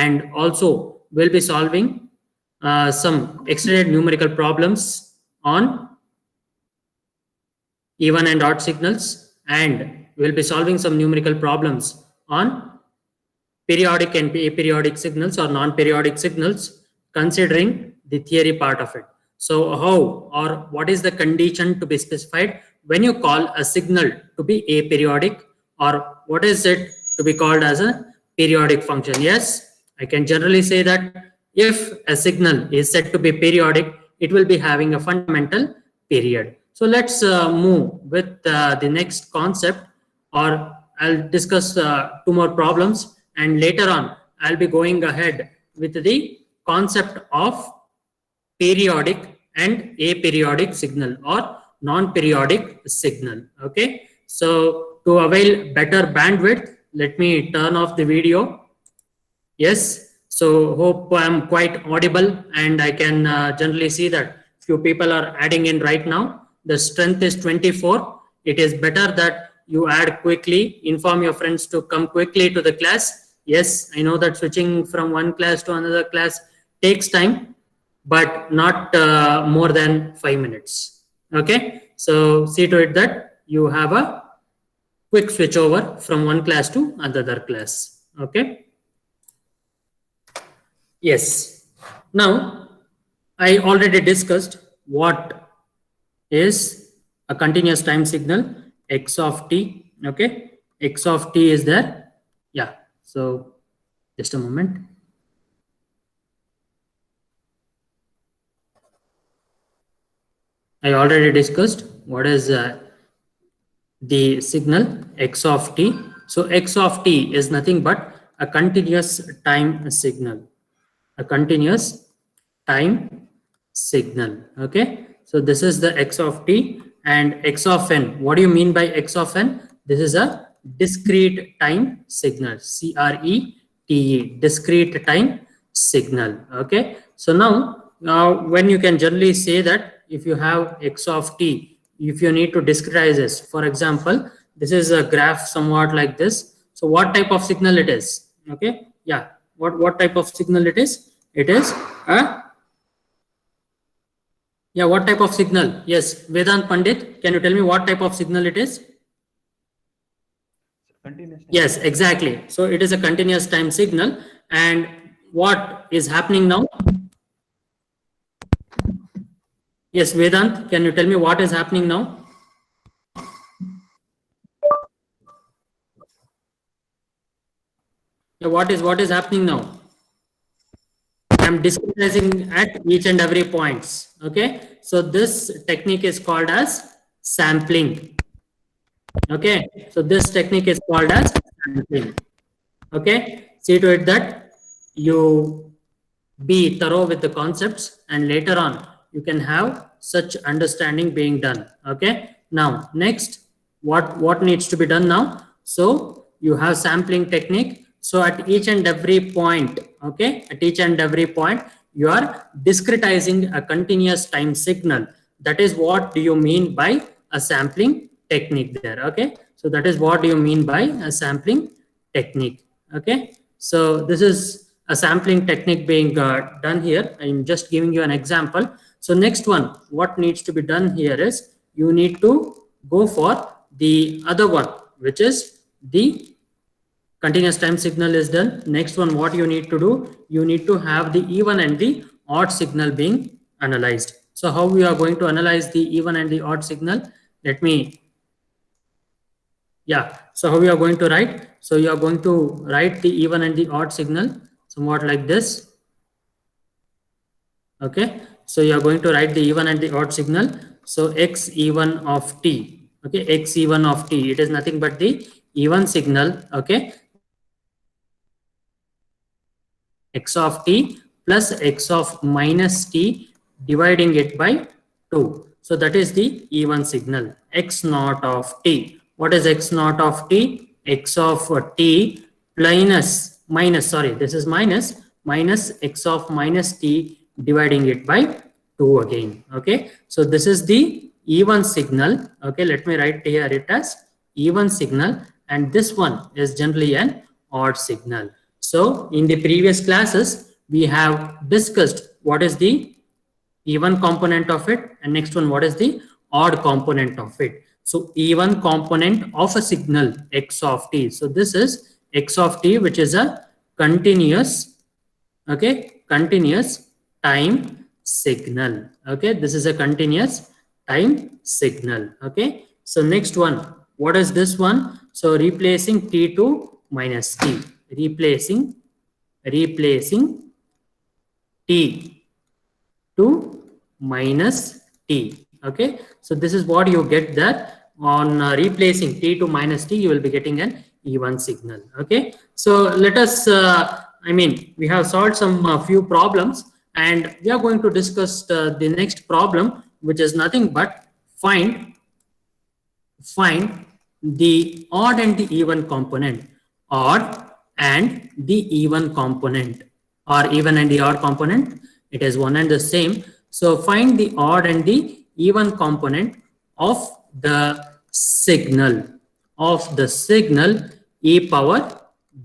and also we'll be solving some extended numerical problems on even and odd signals, and we'll be solving some numerical problems on periodic and aperiodic signals or non-periodic signals, considering the theory part of it. So how or what is the condition to be specified when you call a signal to be aperiodic, or what is it to be called as a periodic function? Yes, I can generally say that if a signal is said to be periodic, it will be having a fundamental period. So let's move with the next concept, or I'll discuss two more problems, and later on I'll be going ahead with the concept of periodic and aperiodic signal or non-periodic signal. Okay, so to avail better bandwidth, let me turn off the video. Yes, so hope I'm quite audible and I can generally see that few people are adding in right now. The strength is 24. It is better that you add quickly, inform your friends to come quickly to the class. Yes, I know that switching from one class to another class takes time, but not more than 5 minutes. Okay, so see to it that you have a quick switch over from one class to another class. Okay. Yes. Now, I already discussed what is a continuous time signal, x of t. Okay, x of t is there. Yeah. So just a moment. I already discussed what is the signal x of t. So x of t is nothing but a continuous time signal. A continuous time signal. Okay, so this is the x of t, and x of n. What do you mean by x of n? This is a discrete time signal. CRETE, discrete time signal. Okay, so now when you can generally say that if you have x of t, if you need to discretize this, for example, this is a graph somewhat like this. So what type of signal it is? Okay, yeah, what type of signal it is? It is a, yeah, what type of signal? Yes, Vedant Pandit, can you tell me what type of signal it is? Continuous. Yes, exactly. So it is a continuous time signal. And what is happening now? Yes, Vedant, can you tell me what is happening now? Yeah, what is happening now? I'm discretizing at each and every points. Okay, so this technique is called as sampling. Okay, so this technique is called as sampling. Okay, see to it that you be thorough with the concepts, and later on you can have such understanding being done. Okay, now next, what needs to be done now? So you have sampling technique. So at each and every point, okay, at each and every point, you are discretizing a continuous time signal. That is what do you mean by a sampling technique there. Okay, so that is what do you mean by a sampling technique. Okay, so this is a sampling technique being done here. I'm just giving you an example. So next one, what needs to be done here is you need to go for the other one, which is the continuous time signal is done. Next one, what you need to do, you need to have the even and the odd signal being analyzed. So how we are going to analyze the even and the odd signal? Let me, yeah, so how we are going to write? So you are going to write the even and the odd signal somewhat like this. Okay, so you are going to write the even and the odd signal. So x even of t, okay, x even of t, it is nothing but the even signal. Okay, x of t plus x of minus t dividing it by 2. So that is the even signal, x naught of t. What is x naught of t? X of t minus, sorry, this is minus x of minus t dividing it by 2 again. Okay, so this is the even signal. Okay, let me write here it as even signal, and this one is generally an odd signal. So in the previous classes, we have discussed what is the even component of it, and next one, what is the odd component of it. So even component of a signal x of t. So this is x of t, which is a continuous, okay, continuous time signal. Okay, this is a continuous time signal. Okay, so next one, what is this one? So replacing t2 minus t, replacing t to minus t. Okay, so this is what you get that on replacing t to minus t, you will be getting an even signal. Okay, so let us we have solved some few problems, and we are going to discuss the next problem, which is nothing but find the odd and the even component, odd and the even component, or even and the odd component, it is one and the same. So find the odd and the even component of the signal, e power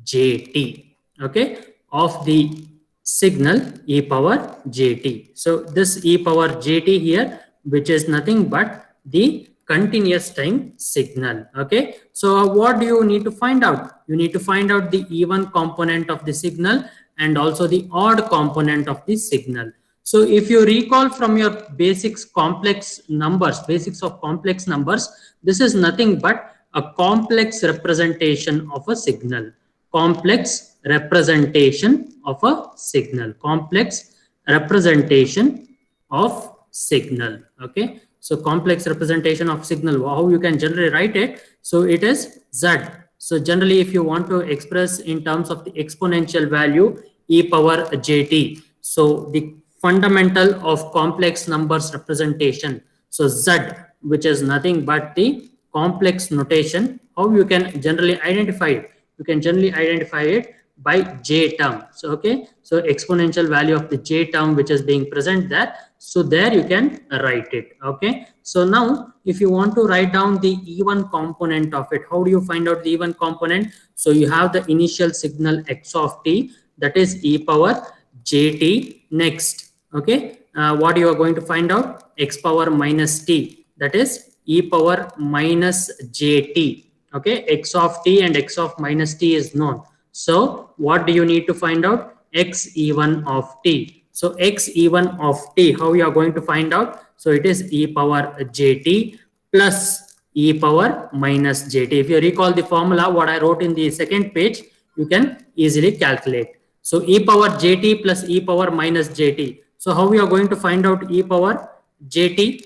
jt. Okay, of the signal e power jt. So this e power jt here, which is nothing but the continuous time signal. Okay, so what do you need to find out? You need to find out the even component of the signal and also the odd component of the signal. So if you recall from your basics of complex numbers, this is nothing but a complex representation of a signal. Complex representation of a signal. Complex representation of signal. Okay, so complex representation of signal, how you can generally write it? So it is z. So generally, if you want to express in terms of the exponential value e power jt, so the fundamental of complex numbers representation, so z, which is nothing but the complex notation, how you can generally identify it? You can generally identify it by j term. So okay, so exponential value of the j term which is being present there, so there you can write it. Okay, so now if you want to write down the even component of it, how do you find out the even component? So you have the initial signal x of t, that is e power jt. Next, okay, what you are going to find out? X power minus t, that is e power minus jt. Okay, x of t and x of minus t is known. So what do you need to find out? X even of t. So x even of t, how you are going to find out? So it is e power jt plus e power minus jt. If you recall the formula what I wrote in the second page, you can easily calculate. So e power jt plus e power minus jt. So how we are going to find out e power jt?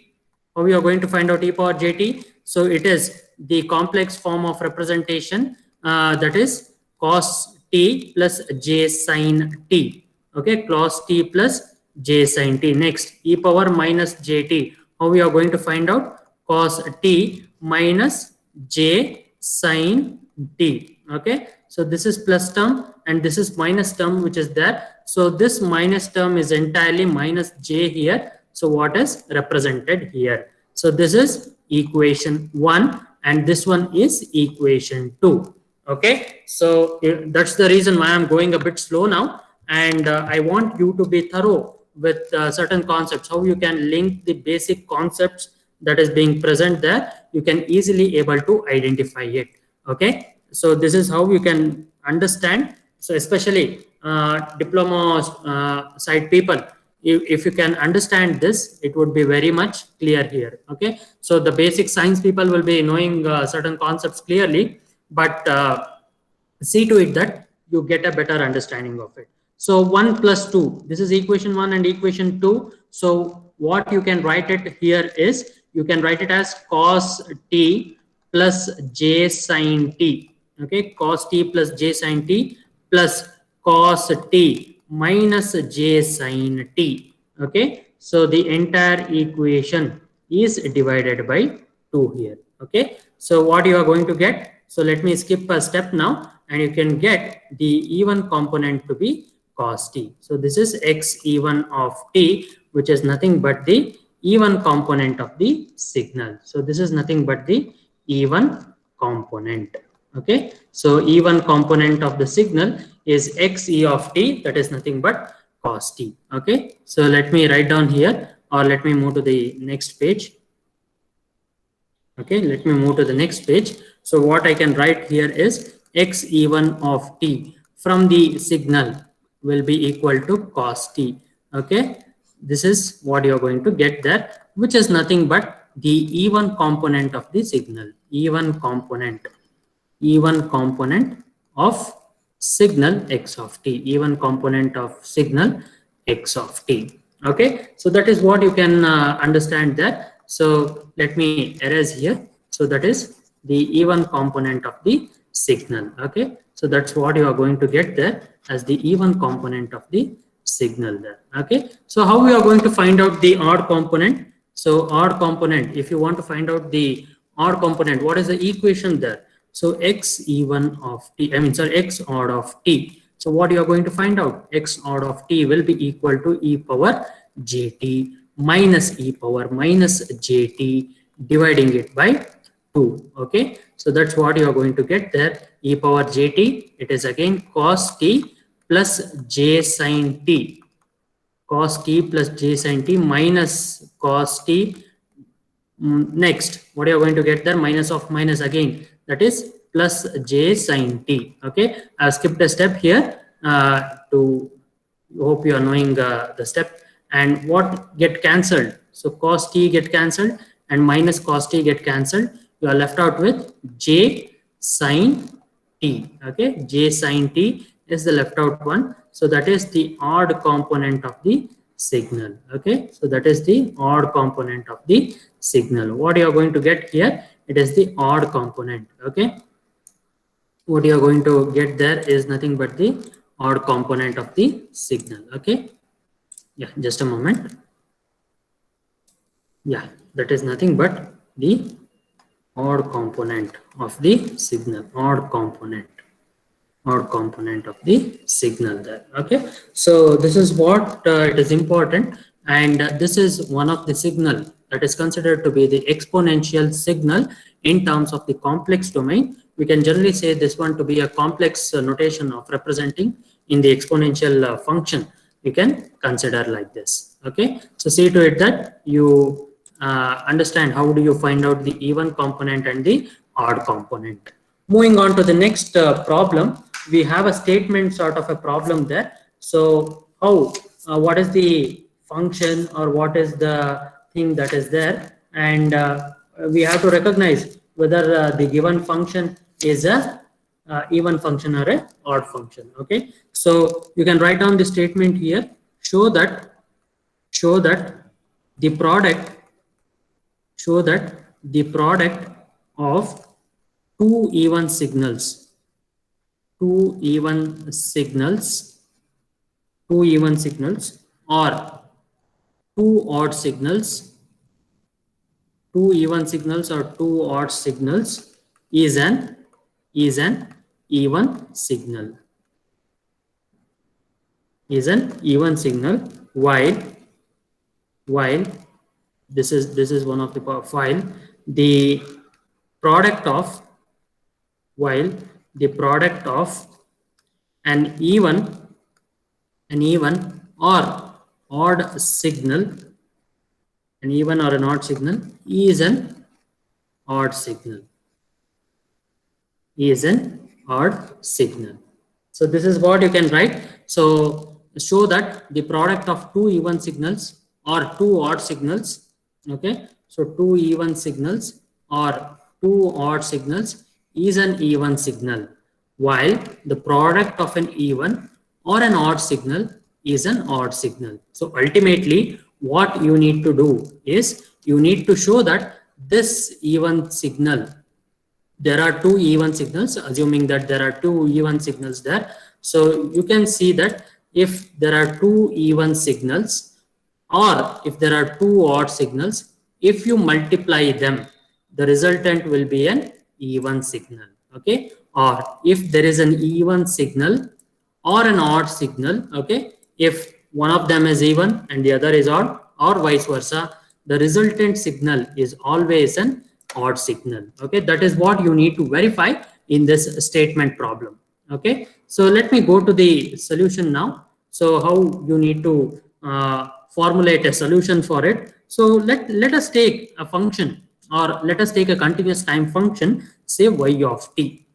How we are going to find out e power jt? So it is the complex form of representation, that is cos t plus j sin t. Okay, cos t plus j sin t. Next, e power minus jt. How we are going to find out? Cos t minus j sin t. Okay, so this is plus term and this is minus term which is there. So this minus term is entirely minus j here. So what is represented here? So this is equation 1 and this one is equation 2. Okay, so that's the reason why I'm going a bit slow now, and I want you to be thorough with certain concepts, how you can link the basic concepts that is being present there. You can easily able to identify it. Okay, so this is how you can understand. So especially diploma side people, if you can understand this, it would be very much clear here. Okay, so the basic science people will be knowing certain concepts clearly, but see to it that you get a better understanding of it. So 1 plus 2, this is equation 1 and equation 2. So what you can write it here is, you can write it as cos t plus j sin t. Okay, cos t plus j sin t plus cos t minus j sin t. Okay, so the entire equation is divided by 2 here. Okay, so what you are going to get? So let me skip a step now, and you can get the even component to be cos t. So this is x even of t, which is nothing but the even component of the signal. So this is nothing but the even component. Okay, so even component of the signal is xe of t, that is nothing but cos t. Okay, so let me write down here, or let me move to the next page. Okay, let me move to the next page. So what I can write here is x e1 of t from the signal will be equal to cos t. Okay, this is what you're going to get there, which is nothing but the e1 component of the signal. E1 component of signal x of t, E1 component of signal x of t. Okay, so that is what you can understand there. So let me erase here. So that is the E1 component of the signal. Okay, so that's what you are going to get there as the E1 component of the signal there. Okay, so how we are going to find out the odd component? So odd component, if you want to find out the odd component, what is the equation there? So x e1 of t, I mean, sorry, x odd of t. So what you are going to find out? X odd of t will be equal to e power jt minus e power minus jt dividing it by 2. Okay, so that's what you are going to get there. E power jt, it is again cos t plus j sin t. Cos t plus j sin t minus cos t. Next, what are you going to get there? Minus of minus again, that is plus j sin t. Okay, I've skipped a step here to hope you are knowing the step. And what get cancelled? So cos t get cancelled and minus cos t get cancelled. You are left out with j sin t. Okay, j sin t is the left out one. So that is the odd component of the signal. Okay, so that is the odd component of the signal. What you are going to get here? It is the odd component. Okay, what you are going to get there is nothing but the odd component of the signal. Okay, yeah, just a moment. Yeah, that is nothing but the odd component of the signal. Odd component of the signal there. Okay, so this is what it is important, and this is one of the signal that is considered to be the exponential signal in terms of the complex domain. We can generally say this one to be a complex notation of representing in the exponential function. You can consider like this. Okay, so see to it that you understand how do you find out the even component and the odd component. Moving on to the next problem, we have a statement sort of a problem there. So how, what is the function or what is the thing that is there, and we have to recognize whether the given function is a even function or a odd function. Okay, so you can write down the statement here. Show that the product of two even signals two even signals or two odd signals two even signals or two odd signals is an even signal while this is one of the while the product of an even or odd signal an even or an odd signal is an odd signal So this is what you can write. So show that the product of two even signals or two odd signals. Okay, so two even signals or two odd signals is an even signal, while the product of an even or an odd signal is an odd signal. So ultimately what you need to do is you need to show that this even signal, there are two even signals, assuming that there are two even signals there. So you can see that if there are two even signals or if there are two odd signals, if you multiply them, the resultant will be an even signal. Okay, or if there is an even signal or an odd signal, okay, if one of them is even and the other is odd, or vice versa, the resultant signal is always an odd signal. Okay, that is what you need to verify in this statement problem. Okay, So let me go to the solution now. So how you need to formulate a solution for it. So let us take a function, or let us take a continuous time function, say y of t.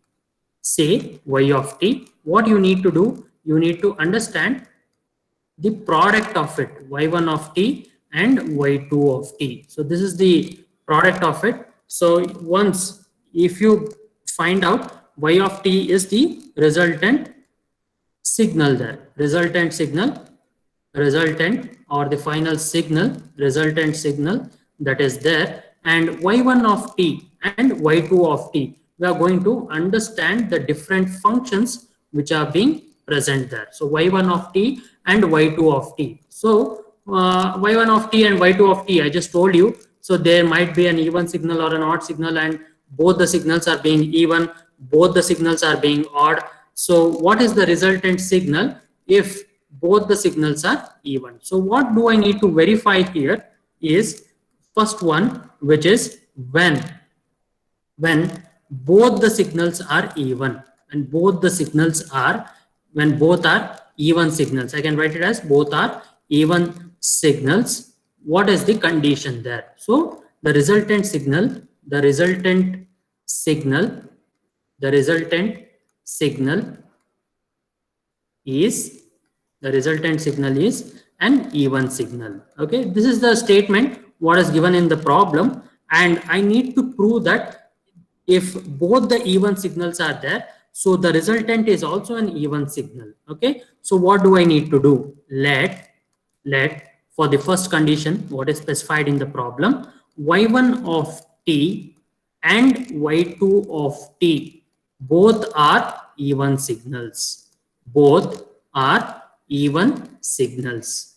Say y of t. What you need to do, you need to understand the product of it, y1 of t and y2 of t. So this is the product of it. So once, if you find out y of t is the resultant signal there, resultant or the final signal, resultant signal that is there, and y1 of t and y2 of t, we are going to understand the different functions which are being present there. So y1 of t and y2 of t. So y1 of t and y2 of t, I just told you. So there might be an even signal or an odd signal, and both the signals are being even, both the signals are being odd. So what is the resultant signal if both the signals are even? So what do I need to verify here is first one, which is when both the signals are even, and both the signals are, when both are even signals, I can write it as both are even signals. What is the condition there? So the resultant signal, the resultant signal, the resultant signal is, the resultant signal is an even signal. Okay, this is the statement what is given in the problem, and I need to prove that if both the even signals are there, so the resultant is also an even signal. Okay, so what do I need to do? Let for the first condition, what is specified in the problem, y1 of t and y2 of t both are even signals, both are even signals.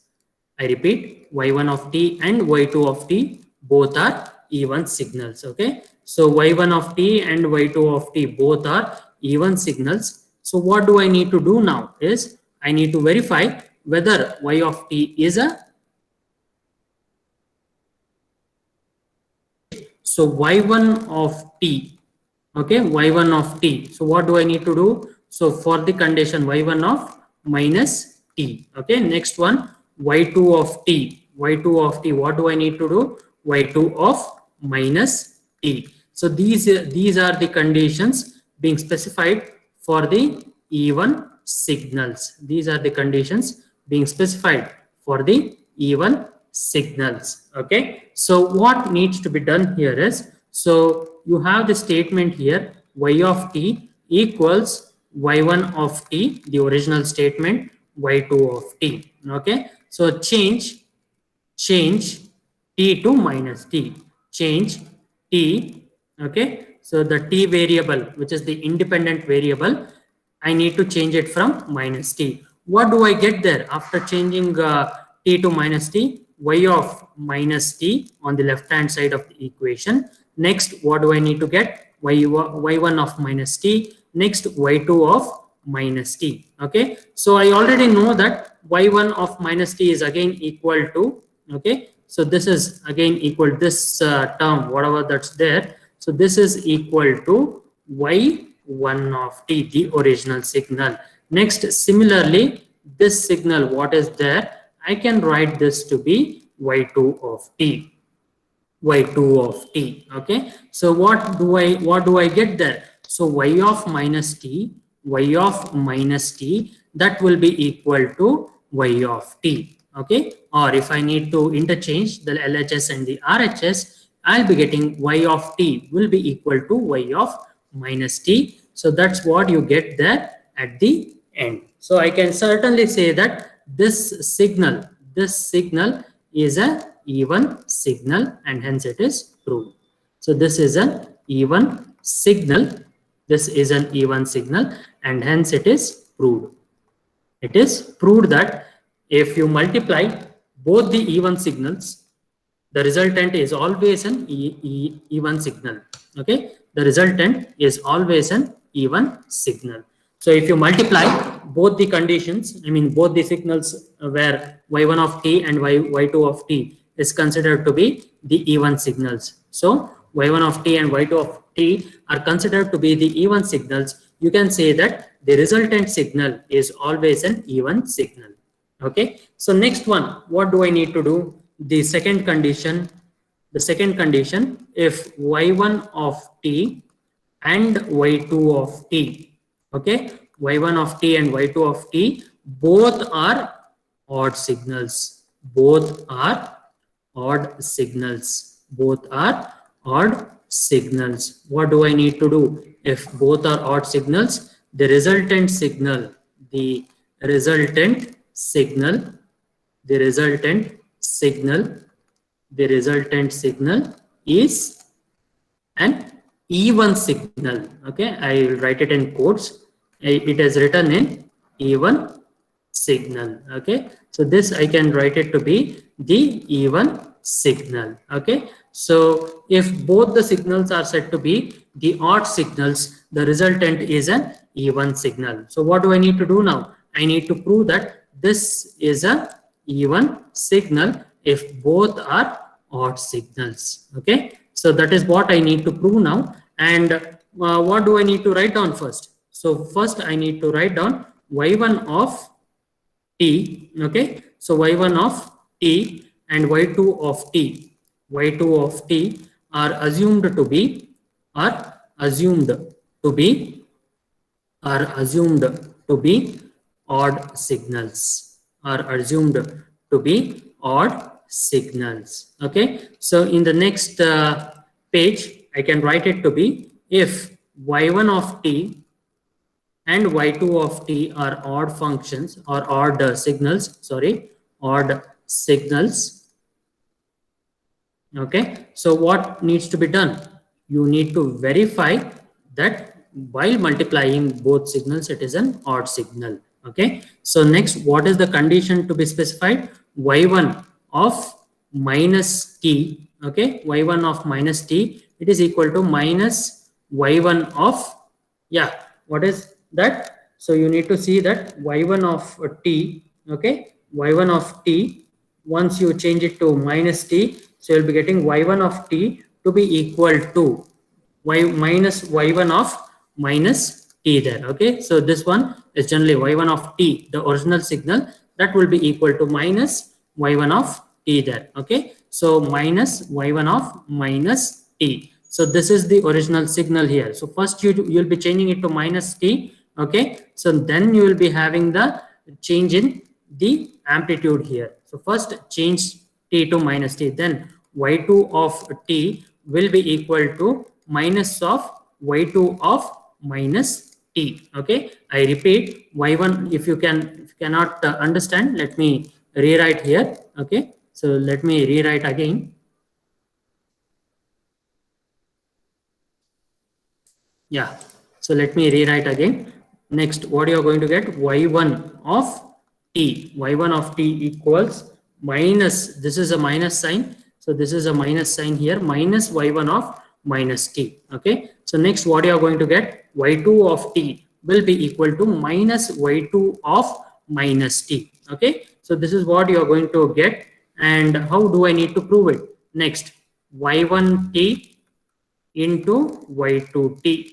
I repeat, y1 of t and y2 of t both are even signals. Okay, so y1 of t and y2 of t both are even signals. So what do I need to do now is I need to verify whether y of t is a, so y1 of t, okay, y1 of t. So what do I need to do? So for the condition y1 of minus t, okay, next one y2 of t, y2 of t, what do I need to do? Y2 of minus t. So these are the conditions being specified for the even signals. These are the conditions being specified for the even signals. Okay, so what needs to be done here is, so you have the statement here, y of t equals y1 of t, the original statement, y2 of t. Okay, so change t to minus t, change t. Okay, so the t variable, which is the independent variable, I need to change it from minus t. What do I get there after changing t to minus t? Y of minus t on the left hand side of the equation. Next, what do I need to get? Y1 of minus t. Next, y2 of minus t. Okay, so I already know that y1 of minus t is again equal to, okay, so this is again equal, this term, whatever that's there, so this is equal to y1 of t, the original signal. Next, similarly, this signal, what is there, I can write this to be y2 of t, y2 of t. Okay, so what do I get there? So y of minus t, y of minus t, that will be equal to y of t. Okay, or if I need to interchange the LHS and the RHS, I'll be getting y of t will be equal to y of minus t. So that's what you get there at the end. So I can certainly say that this signal is a even signal, and hence it is proved. So this is an even signal, this is an even signal, and hence it is proved. It is proved that if you multiply both the even signals, the resultant is always an even signal. Okay, the resultant is always an even signal. So if you multiply both the conditions, I mean both the signals where y1 of t and y2 of t is considered to be the even signals. So y1 of t and y2 of t are considered to be the even signals. you can say that the resultant signal is always an even signal. Okay, so next one, what do I need to do? The second condition, if y1 of t and y2 of t, okay, y1 of t and y2 of t both are odd signals, both are odd signals, both are odd signals. What do I need to do? If both are odd signals, the resultant signal, the resultant signal, the resultant signal, the resultant signal is an even signal. Okay, I will write it in quotes. It is written in even signal. Okay, so this I can write it to be the even signal. Okay, so if both the signals are said to be the odd signals, the resultant is an even signal. So what do I need to do now? I need to prove that this is a even signal if both are odd signals. Okay, so that is what I need to prove now. And what do I need to write down first? So first I need to write down y1 of t. Okay, so y1 of t and y2 of t, y2 of t are assumed to be, are assumed to be, are assumed to be odd signals, are assumed to be odd signals. Okay, so in the next page I can write it to be, if y1 of t and y2 of t are odd functions or odd signals, sorry, odd signals. Okay, so what needs to be done? You need to verify that while multiplying both signals, it is an odd signal. Okay, so next, what is the condition to be specified? Y1 of minus t. Okay, y1 of minus t, it is equal to minus y1 of, yeah, what is that? So you need to see that y1 of t, okay, y1 of t, once you change it to minus t, so you'll be getting y1 of t to be equal to y minus y1 of minus t there. Okay, so this one is generally y1 of t, the original signal, that will be equal to minus y1 of t there. Okay, so minus y1 of minus t. So this is the original signal here. So first you'll be changing it to minus t. Okay, so then you will be having the change in the amplitude here. So first change t to minus t, then y2 of t will be equal to minus of y2 of minus t. Okay, I repeat, y1, if you cannot understand, let me rewrite here. Okay, so let me rewrite again. Yeah, so let me rewrite again. Next, what you are going to get? Y1 of t, y1 of t equals minus, this is a minus sign, so this is a minus sign here, minus y1 of minus t. Okay, so next, what you are going to get? Y2 of t will be equal to minus y2 of minus t. Okay, so this is what you are going to get. And how do I need to prove it? Next, y1t into y2t,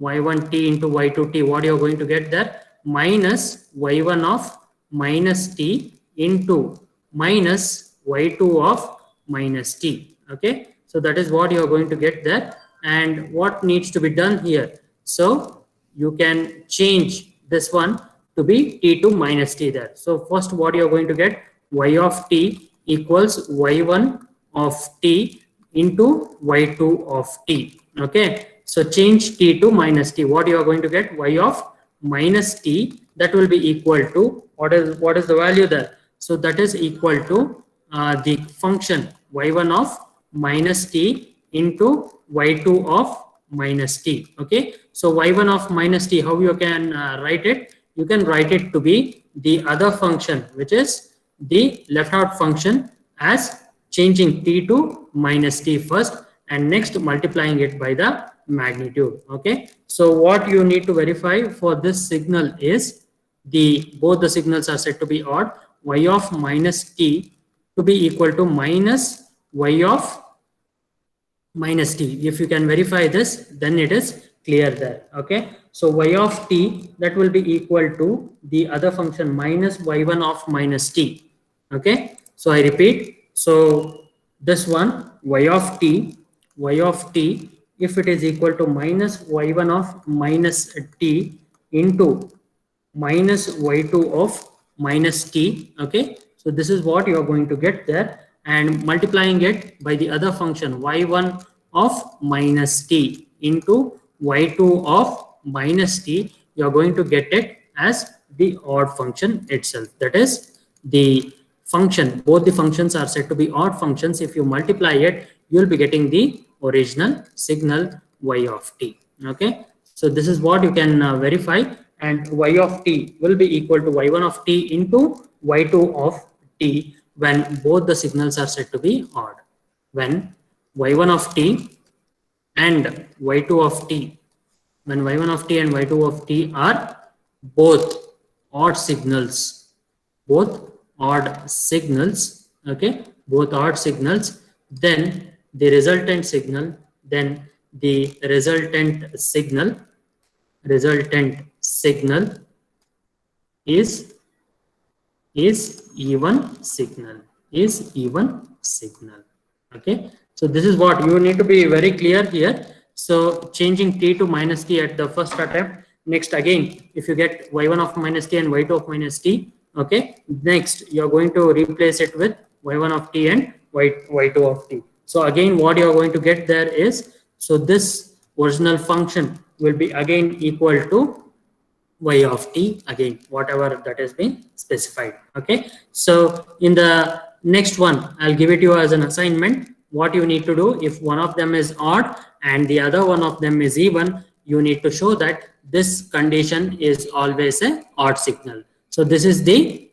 y1t into y2t, what you're going to get there? Minus y1 of minus t into minus y2 of minus t. Okay, so that is what you're going to get there. And what needs to be done here? So you can change this one to be t to minus t there. So first, what you're going to get? Y of t equals y1 of t into y2 of t. Okay, so change t to minus t. What you are going to get? Y of minus t, that will be equal to, what is the value there? So that is equal to the function y1 of minus t into y2 of minus t. Okay, so y1 of minus t, how you can write it? You can write it to be the other function, which is the left out function, as changing t to minus t first and next multiplying it by the magnitude. Okay, so what you need to verify for this signal is both the signals are said to be odd. Y of minus t to be equal to minus y of minus t. If you can verify this, then it is clear there. Okay, So y of t, that will be equal to the other function minus y1 of minus t. Okay, so I repeat. So this one y of t, if it is equal to minus y1 of minus t into minus y2 of minus t. Okay, so this is what you are going to get there, and multiplying it by the other function y1 of minus t into y2 of minus t, you are going to get it as the odd function itself. That is the function, both the functions are said to be odd functions. If you multiply it, you will be getting the original signal y of t. Okay, so this is what you can verify, and y of t will be equal to y1 of t into y2 of t when both the signals are said to be odd. When y1 of t and y2 of t, when y1 of t and y2 of t are both odd signals, both odd signals, okay, both odd signals, then the resultant signal, then the resultant signal is even signal, okay. So this is what you need to be very clear here. So changing t to minus t at the first attempt, next again if you get y1 of minus t and y2 of minus t, okay, next you are going to replace it with y1 of t and y2 of t. So again what you are going to get there is, so this original function will be again equal to y of t, again whatever that has been specified. Okay, so in the next one I'll give it to you as an assignment. What you need to do, if one of them is odd and the other one of them is even, you need to show that this condition is always a odd signal. So this is the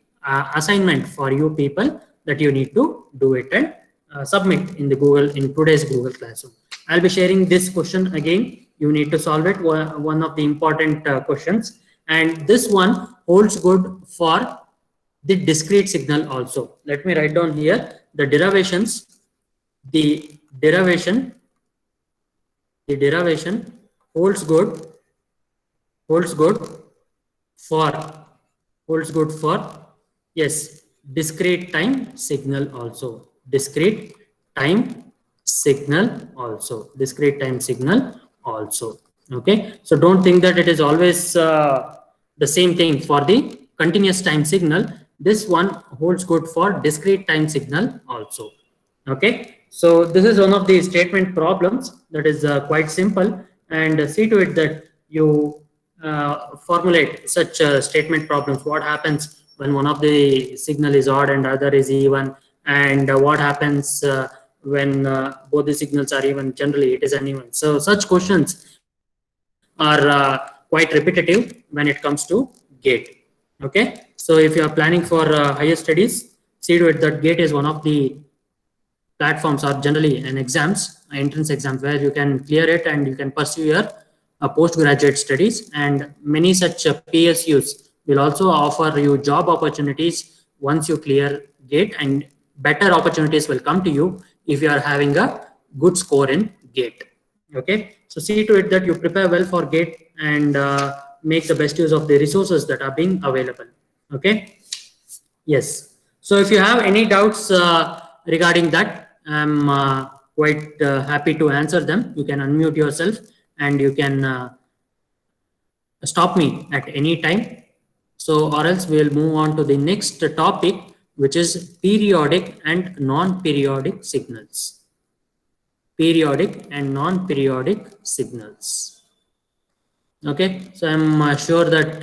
assignment for you people, that you need to do it and submit in the Google, in today's Google Classroom. I'll be sharing this question again. You need to solve it, one of the important questions, and this one holds good for the discrete signal also. Let me write down here the derivations. The derivation holds good holds good for yes, discrete time signal also, discrete time signal also. Okay, so don't think that it is always the same thing for the continuous time signal. This one holds good for discrete time signal also. Okay, so this is one of the statement problems that is quite simple, and see to it that you formulate such statement problems. What happens when one of the signal is odd and other is even, and what happens when both the signals are even? Generally it is uneven. So such questions are quite repetitive when it comes to GATE. Okay, so if you are planning for higher studies, see to it that GATE is one of the platforms, or generally an exams, entrance exams, where you can clear it and you can pursue your postgraduate studies. And many such PSUs will also offer you job opportunities once you clear GATE, and better opportunities will come to you if you are having a good score in GATE. Okay, so see to it that you prepare well for GATE and make the best use of the resources that are being available. Okay, yes. So if you have any doubts regarding that, I'm quite happy to answer them. You can unmute yourself and you can stop me at any time. So, or else we'll move on to the next topic, which is periodic and non-periodic signals. Periodic and non-periodic signals. Okay, so I'm sure that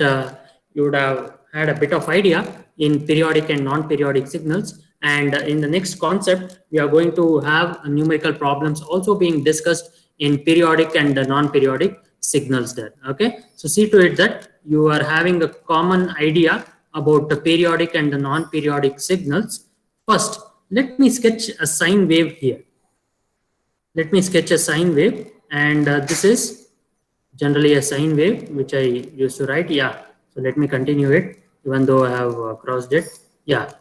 you would have had a bit of idea in periodic and non-periodic signals. And in the next concept, we are going to have numerical problems also being discussed in periodic and non-periodic signals there. Okay, so see to it that you are having a common idea about the periodic and the non-periodic signals. First, let me sketch a sine wave here. Let me sketch a sine wave, and this is generally a sine wave which I used to write. Yeah, so let me continue it, even though I have crossed it. Yeah,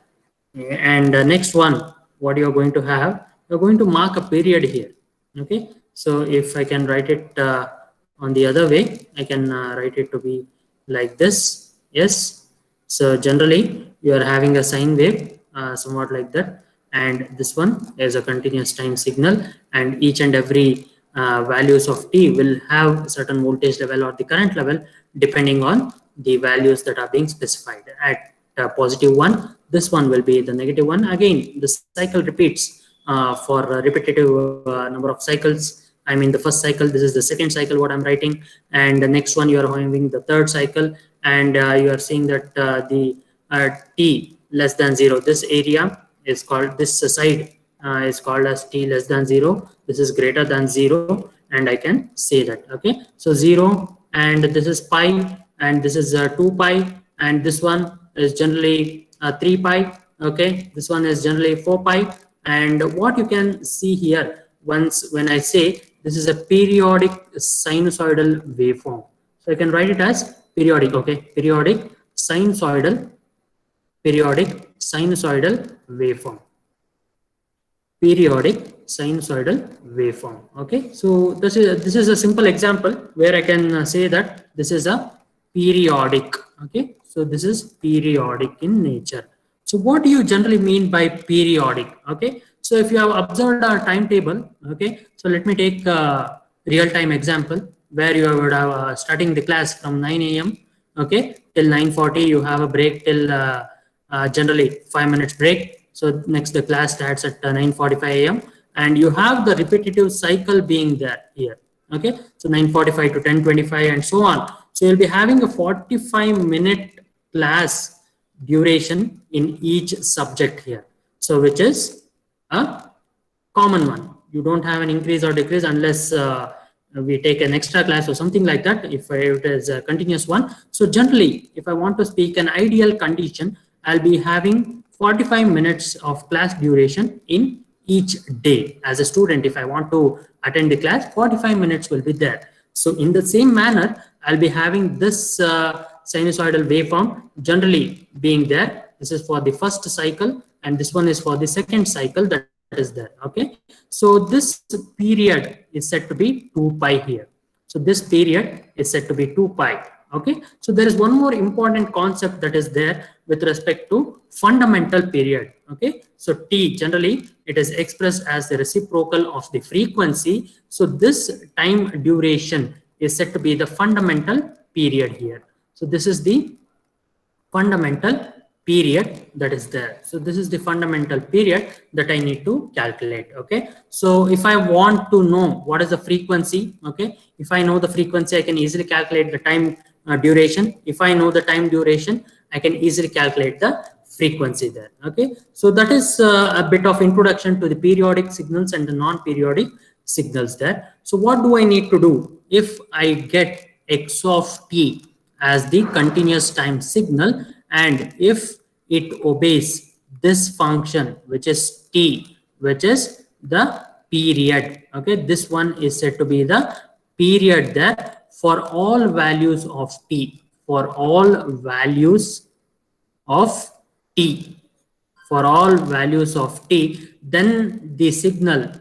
and next one, what you're going to have, you're going to mark a period here. Okay, so if I can write it On the other way, I can write it to be like this. Yes. So generally, you are having a sine wave, somewhat like that, and this one is a continuous time signal, and each and every values of t will have certain voltage level or the current level depending on the values that are being specified. At positive one, this one will be the negative one. Again, the cycle repeats for a repetitive number of cycles. I mean, the first cycle, this is the second cycle what I'm writing, and the next one you are having the third cycle, and you are seeing that the t less than 0, this area is called, this side is called as t less than 0, this is greater than 0, and I can say that. Okay, so 0, and this is pi, and this is 2 pi, and this one is generally 3 pi. Okay, this one is generally 4 pi. And what you can see here, once when I say this is a periodic sinusoidal waveform, so I can write it as periodic. Okay, periodic sinusoidal waveform. Periodic sinusoidal waveform. Okay, so this is a simple example where I can say that this is a periodic. Okay, so this is periodic in nature. So what do you generally mean by periodic? Okay, so if you have observed our timetable, okay, so let me take a real time example where you would have starting the class from 9 a.m. okay till 9:40. You have a break till generally 5 minutes break. So next the class starts at 9:45 a.m. and you have the repetitive cycle being there here. Okay, so 9:45 to 10:25 and so on. So you'll be having a 45-minute class duration in each subject here. So which is a common one. You don't have an increase or decrease unless we take an extra class or something like that, if it is a continuous one. So generally, if I want to speak an ideal condition, I'll be having 45 minutes of class duration in each day. As a student, if I want to attend the class, 45 minutes will be there. So in the same manner, I'll be having this sinusoidal waveform generally being there. This is for the first cycle, and this one is for the second cycle that is there. Okay, so this period is said to be 2 pi here. So this period is said to be 2 pi. Okay, so there is one more important concept that is there with respect to fundamental period. Okay, so t generally it is expressed as the reciprocal of the frequency. So this time duration is said to be the fundamental period here. So this is the fundamental period that is there. So this is the fundamental period that I need to calculate. Okay, so if I want to know what is the frequency, okay, if I know the frequency, I can easily calculate the time duration. If I know the time duration, I can easily calculate the frequency there. Okay, so that is a bit of introduction to the periodic signals and the non-periodic signals there. So what do I need to do if I get x of t as the continuous time signal, and if it obeys this function which is t, which is the period. Okay, this one is said to be the period there for all values of t, for all values of t, for all values of t, then the signal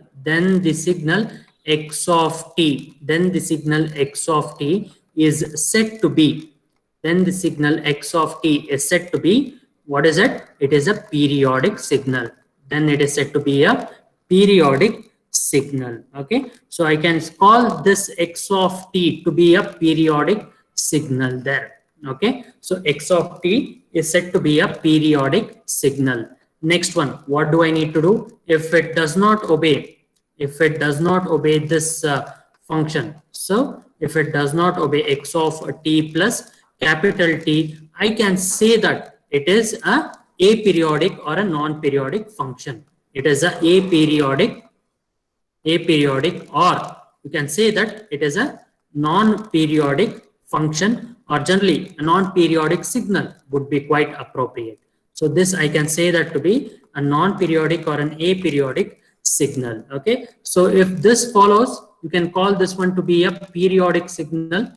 x of t, then the signal x of t is said to be, then the signal x of t is said to be, what is it? It is a periodic signal. Then it is said to be a periodic signal. Okay, so I can call this x of t to be a periodic signal there. Okay, so x of t is said to be a periodic signal. Next one, what do I need to do if it does not obey, if it does not obey this function? So if it does not obey x of t plus capital T, I can say that it is a aperiodic or a non-periodic function. It is a aperiodic, or you can say that it is a non-periodic function, or generally a non-periodic signal would be quite appropriate. So this I can say that to be a non-periodic or an aperiodic signal. Okay, so if this follows, you can call this one to be a periodic signal.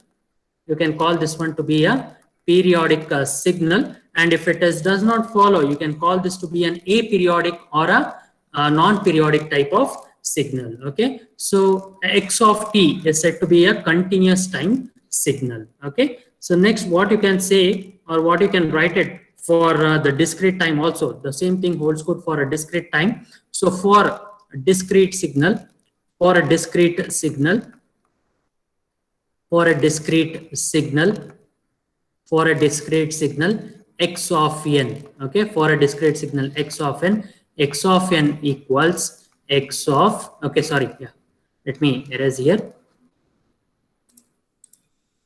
You can call this one to be a periodic signal, and if it does not follow, you can call this to be an aperiodic or a non-periodic type of signal. Okay, so x of t is said to be a continuous time signal. Okay, so next what you can say or what you can write it for the discrete time also, the same thing holds good for a discrete time. So for a discrete signal, for a discrete signal, for a discrete signal, for a discrete signal x of n. Okay, for a discrete signal x of n equals x of, okay, sorry, yeah, let me erase here.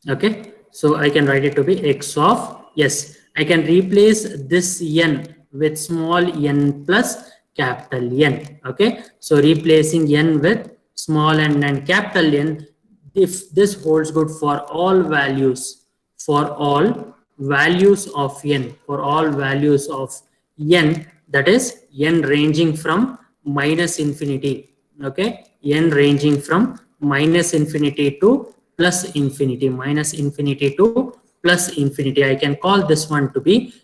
Okay, so I can write it to be x of, yes, I can replace this n with small n plus capital N. Okay, so replacing n with small n and capital N, if this holds good for all values, for all values of n, for all values of n, that is n ranging from minus infinity. Okay, n ranging from minus infinity to plus infinity, minus infinity to plus infinity. I can call this one to be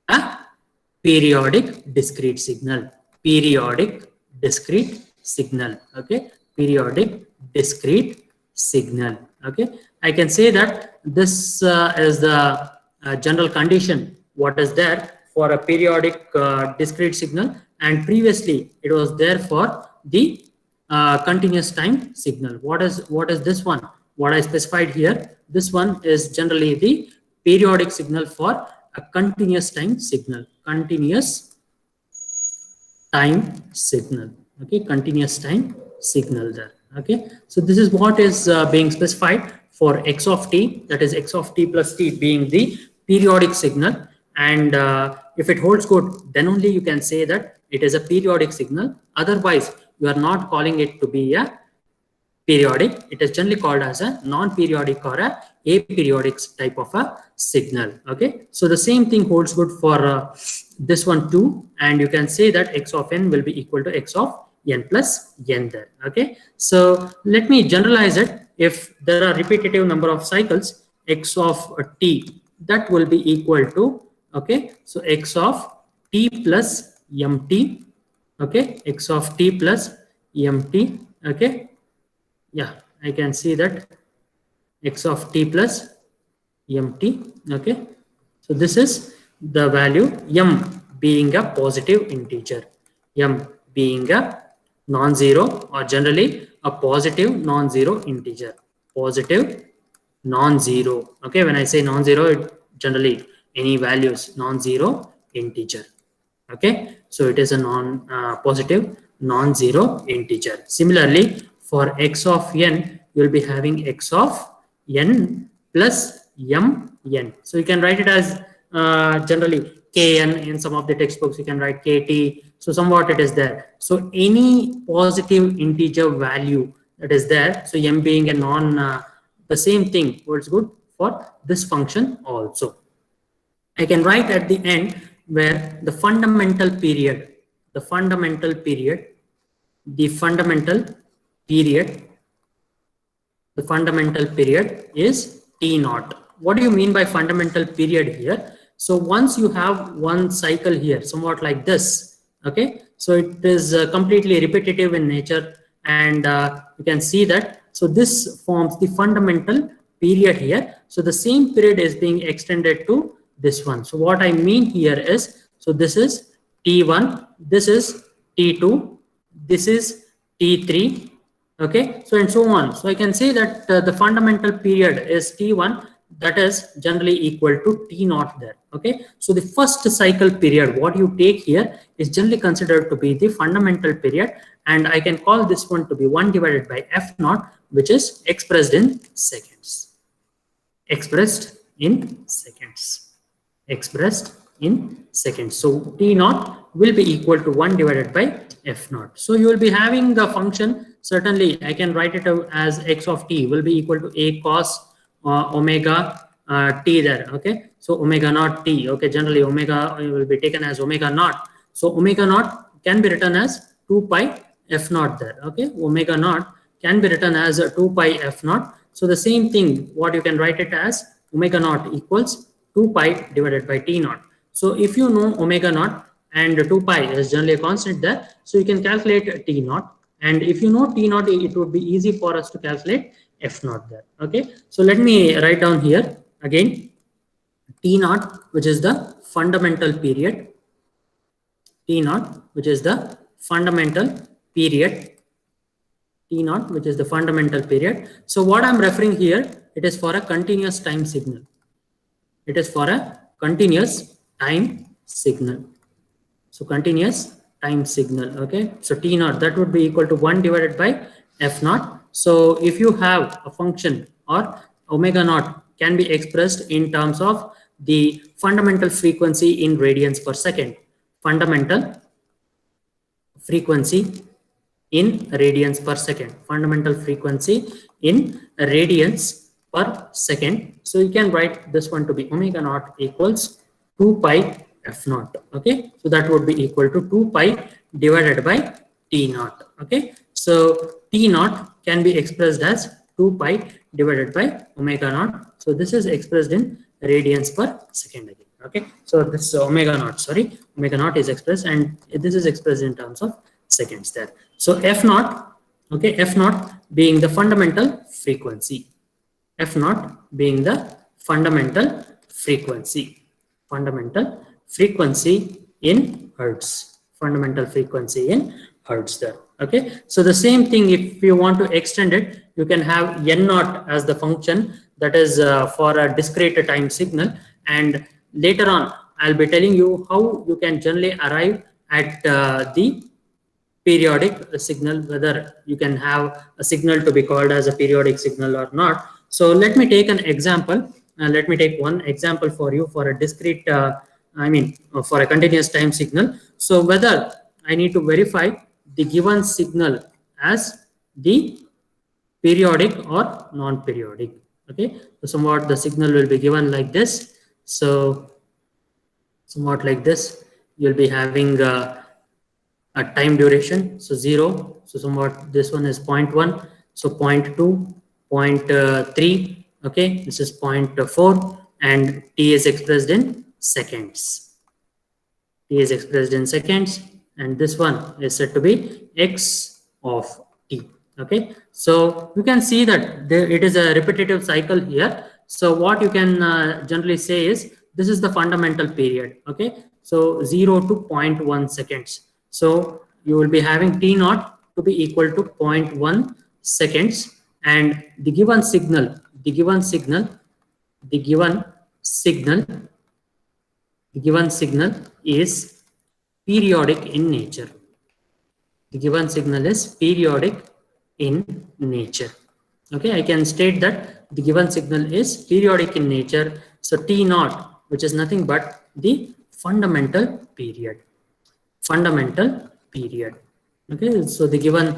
a periodic discrete signal. Periodic discrete signal. Okay, periodic discrete signal. Okay, I can say that this is the general condition what is there for a periodic discrete signal, and previously it was there for the continuous time signal. What is this one? What I specified here, this one is generally the periodic signal for a continuous time signal. Continuous time signal. Okay, continuous time signal there. Okay, so this is what is being specified for x of t, that is x of t plus t being the periodic signal, and if it holds good, then only you can say that it is a periodic signal. Otherwise you are not calling it to be a periodic. It is generally called as a non-periodic or a aperiodic type of a signal. Okay, so the same thing holds good for this one too, and you can say that x of n will be equal to x of n plus n there. Okay, so let me generalize it. If there are repetitive number of cycles, x of t, that will be equal to, okay, so x of t plus mt. Okay, x of t plus mt. Okay, yeah, I can see that x of t plus mt. Okay, so this is the value, m being a positive integer, m being a non-zero or generally a positive non-zero integer, positive non-zero. Okay, when I say non-zero, it generally any values non-zero integer. Okay, so it is a positive non-zero integer. Similarly, for x of n, you will be having x of n plus mn. So you can write it as generally kn. In some of the textbooks you can write kt, so somewhat it is there. So any positive integer value that is there, so m being a the same thing holds good for this function also. I can write at the end where the fundamental period, the fundamental period, the fundamental period, the fundamental period is T naught. What do you mean by fundamental period here? So once you have one cycle here, somewhat like this, okay, so it is completely repetitive in nature, and you can see that. So this forms the fundamental period here. So the same period is being extended to this one. So what I mean here is, so this is T1, this is T2, this is T3, okay, so and so on. So I can say that the fundamental period is T1, that is generally equal to T naught there. Okay, so the first cycle period what you take here is generally considered to be the fundamental period, and I can call this one to be 1 divided by f naught, which is expressed in seconds, expressed in seconds, expressed in seconds. So T naught will be equal to 1 divided by f naught. So you will be having the function, certainly I can write it out as x of t will be equal to a cos omega t there. Okay, so omega naught t. Okay, generally omega will be taken as omega naught. So omega naught can be written as 2 pi f naught there. Okay, omega naught can be written as 2 pi f naught. So the same thing, what you can write it as omega naught equals 2 pi divided by t naught. So if you know omega naught and 2 pi is generally a constant there, so you can calculate t naught. And if you know T naught, it would be easy for us to calculate F naught there. Okay, so let me write down here again T naught, which is the fundamental period. T naught, which is the fundamental period. T naught, which is the fundamental period. So what I'm referring here, it is for a continuous time signal. It is for a continuous time signal. So continuous time signal. Okay. So T naught, that would be equal to 1 divided by F naught. So if you have a function or omega naught can be expressed in terms of the fundamental frequency in radians per second. Fundamental frequency in radians per second. Fundamental frequency in radians per second. So you can write this one to be omega naught equals 2 pi f naught. Okay, so that would be equal to 2 pi divided by T naught. Okay, so T naught can be expressed as 2 pi divided by omega naught. So this is expressed in radians per second again. Okay, so this omega naught is expressed, and this is expressed in terms of seconds there. So F naught, okay, F naught being the fundamental frequency. F naught being the fundamental frequency in hertz. Fundamental frequency in hertz there. Okay, so the same thing, if you want to extend it, you can have N naught as the function, that is for a discrete time signal, and later on I'll be telling you how you can generally arrive at the periodic signal, whether you can have a signal to be called as a periodic signal or not. So let me take an example. Let me take one example for you for a discrete, for a continuous time signal. So whether I need to verify the given signal as the periodic or non-periodic. Okay, so somewhat the signal will be given like this. So somewhat like this, you'll be having a time duration, so 0. So somewhat this one is 0.1, so 0.2, 0.3. Okay, this is 0.4, and T is expressed in seconds. T is expressed in seconds, and this one is said to be x of t. Okay, so you can see that it is a repetitive cycle here. So what you can generally say is this is the fundamental period. Okay, so 0 to 0.1 seconds. So you will be having T naught to be equal to 0.1 seconds, and the given signal is periodic in nature. The given signal is periodic in nature. Okay, I can state that the given signal is periodic in nature. So T naught, which is nothing but the fundamental period. Okay, so the given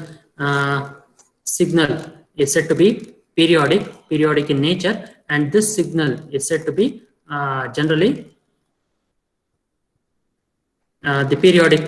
signal is said to be periodic in nature, and this signal is said to be generally the periodic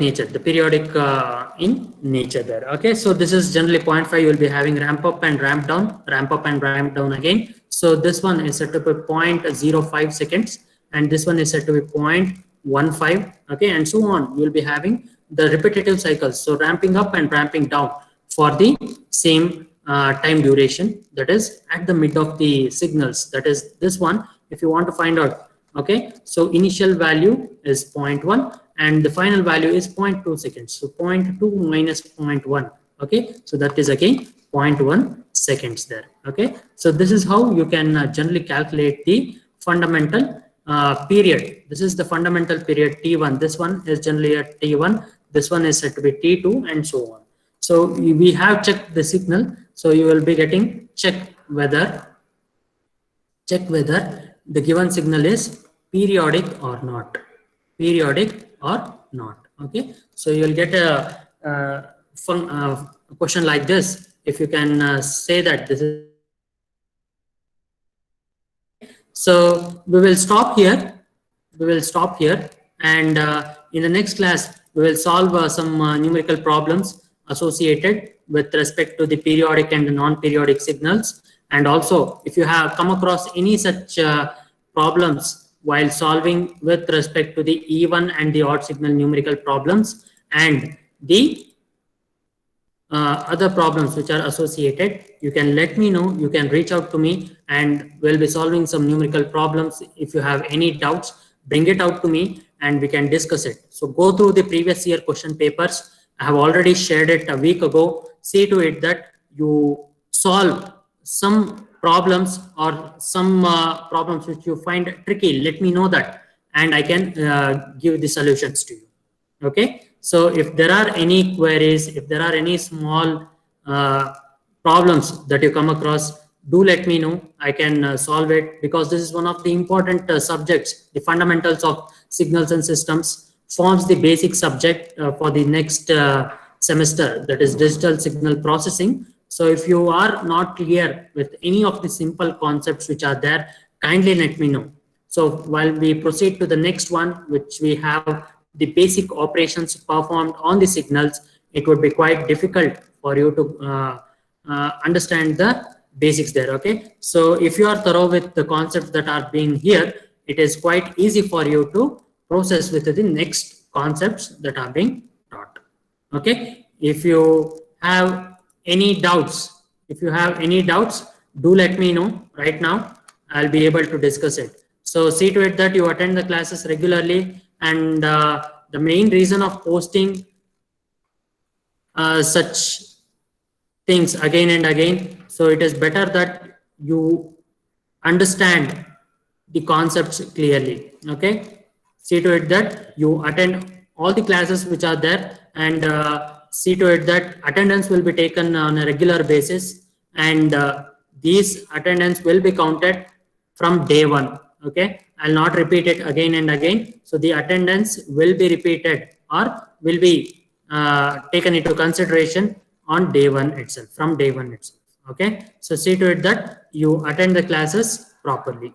in nature there. Okay, so this is generally 0.5. You will be having ramp up and ramp down again. So this one is said to be 0.05 seconds, and this one is said to be 0.15. Okay, and so on. You will be having the repetitive cycles, so ramping up and ramping down for the same time duration, that is at the mid of the signals, that is this one. If you want to find out, okay, so initial value is 0.1 and the final value is 0.2 seconds. So 0.2 minus 0.1. Okay, so that is again 0.1 seconds there. Okay, so this is how you can generally calculate the fundamental period. This is the fundamental period T1. This one is generally at T1. This one is said to be T2, and so on. So we have checked the signal. So you will be getting check whether the given signal is periodic or not. Okay, so you will get a question like this. If you can say that this is. So we will stop here. And in the next class we will solve some numerical problems associated with respect to the periodic and non-periodic signals. And also, if you have come across any such problems while solving with respect to the even and the odd signal numerical problems and the other problems which are associated, you can let me know. You can reach out to me, and we'll be solving some numerical problems. If you have any doubts, bring it out to me and we can discuss it. So go through the previous year question papers. I have already shared it a week ago. See to it that you solve some problems or some problems which you find tricky. Let me know that, and I can give the solutions to you. Okay, so if there are any queries, if there are any small problems that you come across, do let me know. I can solve it, because this is one of the important subjects. The fundamentals of signals and systems forms the basic subject for the next semester, that is digital signal processing. So if you are not clear with any of the simple concepts which are there, kindly let me know. So while we proceed to the next one, which we have the basic operations performed on the signals, it would be quite difficult for you to understand the basics there. Okay, so if you are thorough with the concepts that are being here, it is quite easy for you to process with the next concepts that are being taught. Okay, if you have any doubts, do let me know right now. I'll be able to discuss it. So see to it that you attend the classes regularly, and the main reason of posting such things again and again, so it is better that you understand the concepts clearly. Okay, see to it that you attend all the classes which are there, and see to it that attendance will be taken on a regular basis, and these attendance will be counted from day one. Okay, I'll not repeat it again and again. So the attendance will be repeated, or will be taken into consideration on day one itself, from day one itself. Okay, so see to it that you attend the classes properly.